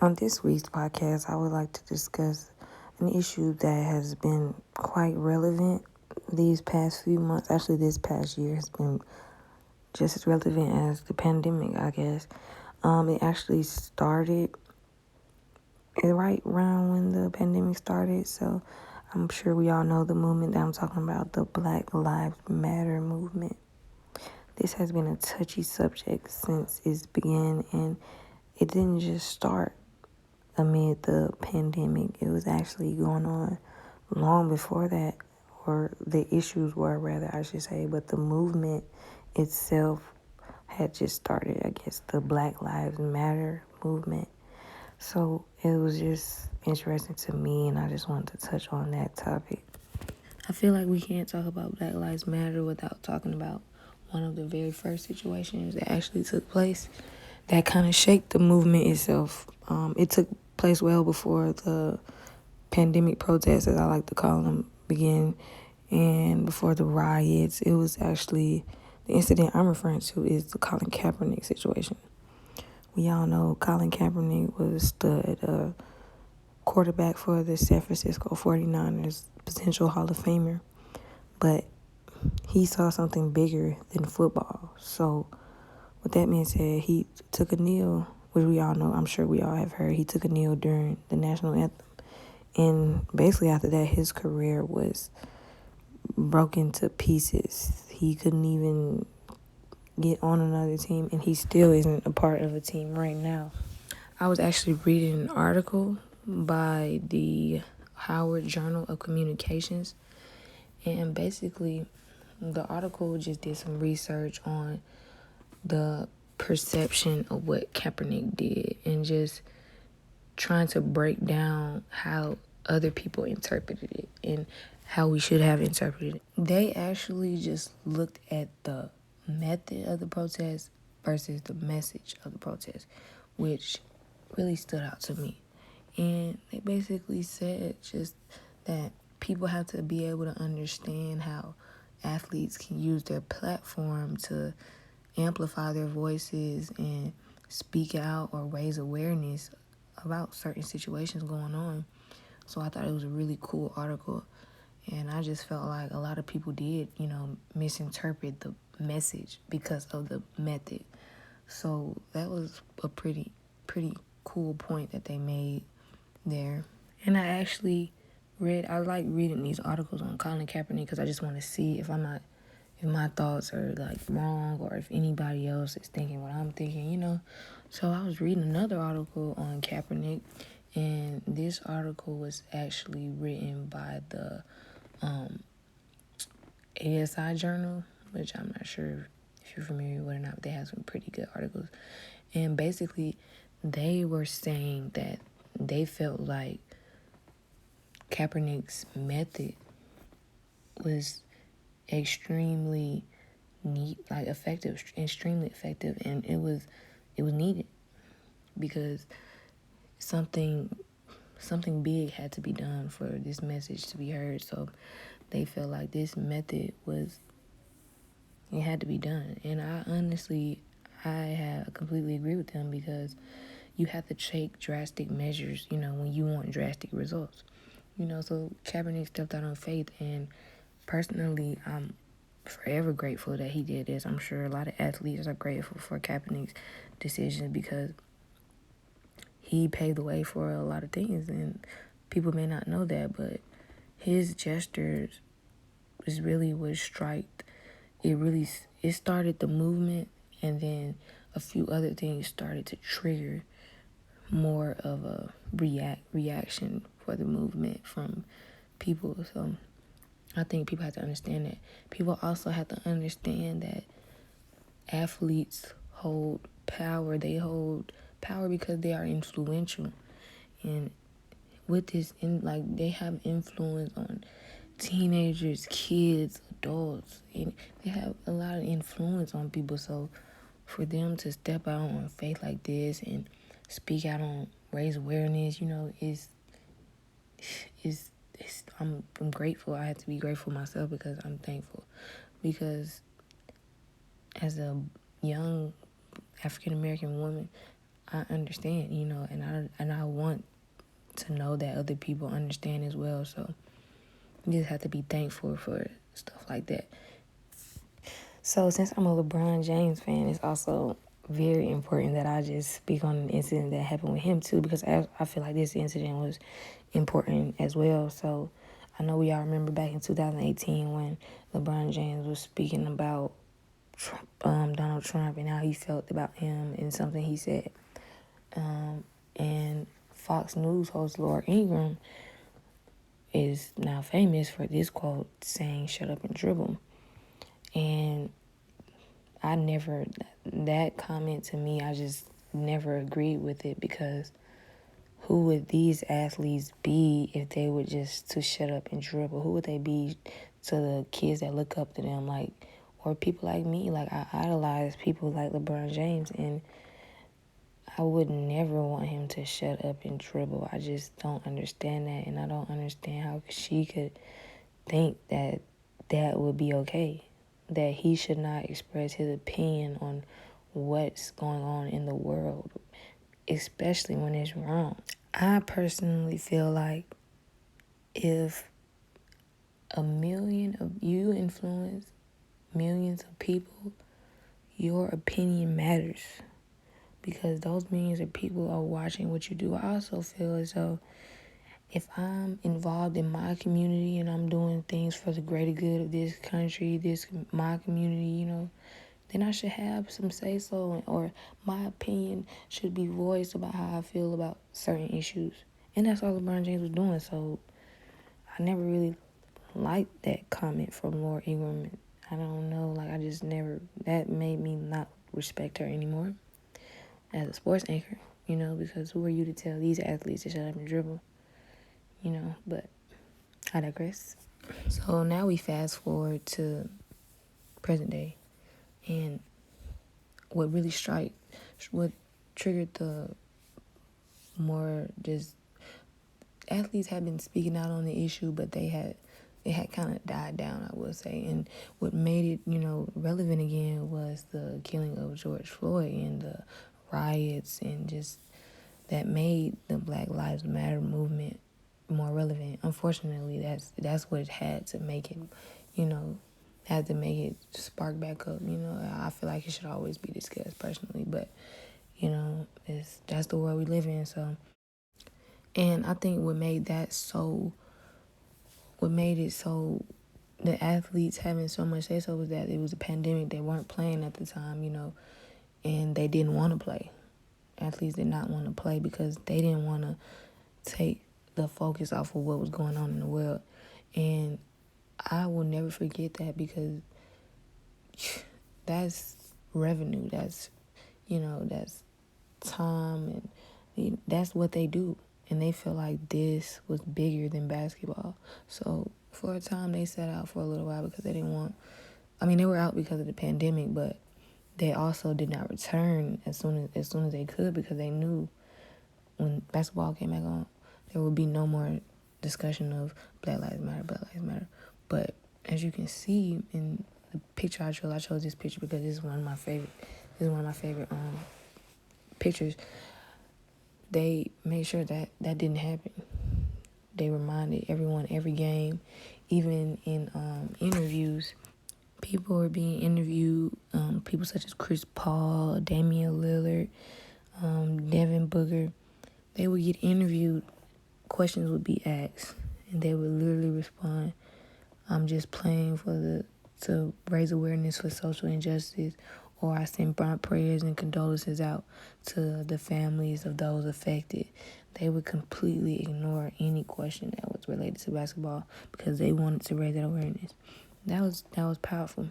On this week's podcast, I would like to discuss an issue that has been quite relevant these past few months. Actually, this past year has been just as relevant as the pandemic, I guess. It actually started right around when the pandemic started, so I'm sure we all know the movement that I'm talking about, the Black Lives Matter movement. This has been a touchy subject since its began, and it didn't just start amid the pandemic. It was actually going on long before that, or the issues were, rather, I should say, but the movement itself had just started, I guess, the Black Lives Matter movement. So it was just interesting to me, and I just wanted to touch on that topic. I feel like we can't talk about Black Lives Matter without talking about one of the very first situations that actually took place that kind of shaped the movement itself. It took place well before the pandemic protests, as I like to call them, began, and before the riots. It was actually, the incident I'm referring to is the Colin Kaepernick situation. We all know Colin Kaepernick was the quarterback for the San Francisco 49ers, potential Hall of Famer, but he saw something bigger than football. So with that being said, he took a kneel, which we all know, I'm sure we all have heard, he took a kneel during the national anthem. And basically after that, his career was broken to pieces. He couldn't even get on another team, and he still isn't a part of a team right now. I was actually reading an article by the Howard Journal of Communications, and basically the article just did some research on the perception of what Kaepernick did and just trying to break down how other people interpreted it and how we should have interpreted it. They actually just looked at the method of the protest versus the message of the protest, which really stood out to me. And they basically said just that people have to be able to understand how athletes can use their platform to amplify their voices and speak out or raise awareness about certain situations going on. So I thought it was a really cool article, and I just felt like a lot of people did, misinterpret the message because of the method. So that was a pretty cool point that they made there. And I like reading these articles on Colin Kaepernick because I just want to see if my thoughts are like wrong or if anybody else is thinking what I'm thinking. So I was reading another article on Kaepernick, and this article was actually written by the ASI Journal, which I'm not sure if you're familiar with or not, but they have some pretty good articles. And basically, they were saying that they felt like Kaepernick's method was extremely extremely effective, and it was needed because something big had to be done for this message to be heard. So they felt like this method it had to be done. And I completely agree with them because you have to take drastic measures, when you want drastic results. So Kaepernick stepped out on faith, and personally, I'm forever grateful that he did this. I'm sure a lot of athletes are grateful for Kaepernick's decision because he paved the way for a lot of things, and people may not know that, but his gestures was striked. It started the movement, and then a few other things started to trigger more of a reaction for the movement from people. So I think people have to understand that. People also have to understand that athletes hold power. They hold power because they are influential. And with this, they have influence on teenagers, kids, adults, and they have a lot of influence on people. So for them to step out on faith like this and speak out on raise awareness, I'm grateful. I have to be grateful myself because I'm thankful. Because as a young African American woman, I understand, and I want to know that other people understand as well. So you just have to be thankful for stuff like that. So since I'm a LeBron James fan, it's also very important that I just speak on an incident that happened with him too, because I feel like this incident was important as well. So I know we all remember back in 2018 when LeBron James was speaking about Donald Trump and how he felt about him and something he said. And Fox News host Laura Ingraham is now famous for this quote saying, "Shut up and dribble." And that comment to me, I just never agreed with it, because who would these athletes be if they were just to shut up and dribble? Who would they be to the kids that look up to them, or people like me? Like, I idolize people like LeBron James, and I would never want him to shut up and dribble. I just don't understand that, and I don't understand how she could think that that would be okay, that he should not express his opinion on what's going on in the world, especially when it's wrong. I personally feel like if you influence millions of people, your opinion matters, because those millions of people are watching what you do. I also feel as though if I'm involved in my community and I'm doing things for the greater good of this country, my community, then I should have some say so, or my opinion should be voiced about how I feel about certain issues. And that's all LeBron James was doing. So I never really liked that comment from Laura Ingraham. I don't know, I just never, that made me not respect her anymore as a sports anchor, because who are you to tell these athletes to shut up and dribble? But I digress. So now we fast forward to present day, and what triggered the more just athletes had been speaking out on the issue, but it had kind of died down, I would say. And what made it, relevant again was the killing of George Floyd and the riots, and just that made the Black Lives Matter movement more relevant. Unfortunately, that's what it had to make it, had to make it spark back up. I feel like it should always be discussed personally, but that's the world we live in. So, and I think what made it so the athletes having so much say so was that it was a pandemic. They weren't playing at the time, and they didn't want to play. Athletes did not want to play because they didn't want to take the focus off of what was going on in the world. And I will never forget that, because that's revenue, that's time, and that's what they do. And they feel like this was bigger than basketball. So for a time they sat out for a little while because they didn't want, they were out because of the pandemic, but they also did not return as soon as they could, because they knew when basketball came back on, there would be no more discussion of Black Lives Matter. But as you can see in the picture I chose this picture because this is one of my favorite pictures. They made sure that didn't happen. They reminded everyone every game, even in interviews. People were being interviewed, people such as Chris Paul, Damian Lillard, Devin Booker. They would get interviewed, questions would be asked, and they would literally respond, "I'm just playing to raise awareness for social injustice," or "I send my prayers and condolences out to the families of those affected." They would completely ignore any question that was related to basketball because they wanted to raise that awareness. That was powerful.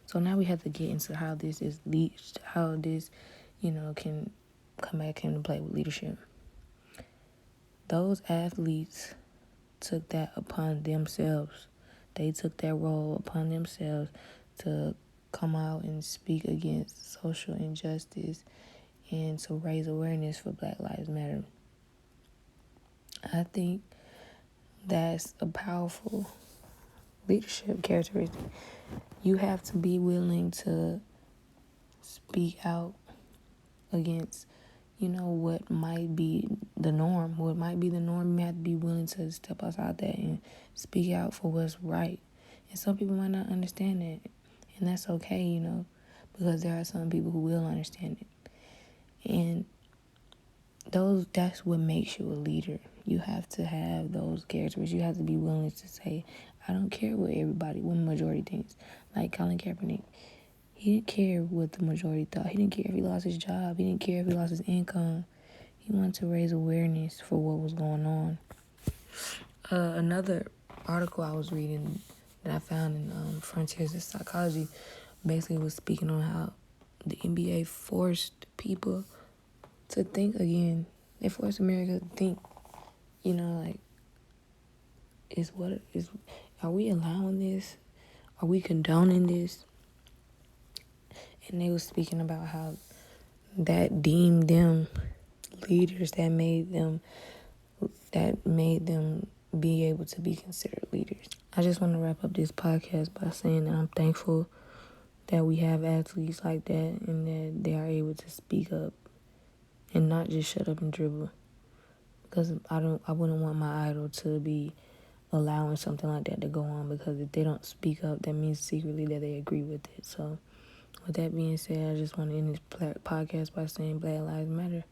So now we have to get into how this is leached, how this, can come back into play with leadership. Those athletes took that upon themselves. They took that role upon themselves to come out and speak against social injustice and to raise awareness for Black Lives Matter. I think that's a powerful leadership characteristic. You have to be willing to speak out against, what might be the norm. What might be the norm, you have to be willing to step outside that and speak out for what's right. And some people might not understand that. And that's okay, because there are some people who will understand it. And that's what makes you a leader. You have to have those characters. You have to be willing to say, I don't care what majority thinks. Like Colin Kaepernick. He didn't care what the majority thought. He didn't care if he lost his job. He didn't care if he lost his income. He wanted to raise awareness for what was going on. Another article I was reading that I found in Frontiers of Psychology basically was speaking on how the NBA forced people to think again. They forced America to think, are we allowing this? Are we condoning this? And they were speaking about how that deemed them leaders, that made them be able to be considered leaders. I just want to wrap up this podcast by saying that I'm thankful that we have athletes like that and that they are able to speak up and not just shut up and dribble. Because I wouldn't want my idol to be allowing something like that to go on, because if they don't speak up, that means secretly that they agree with it. So with that being said, I just want to end this podcast by saying Black Lives Matter.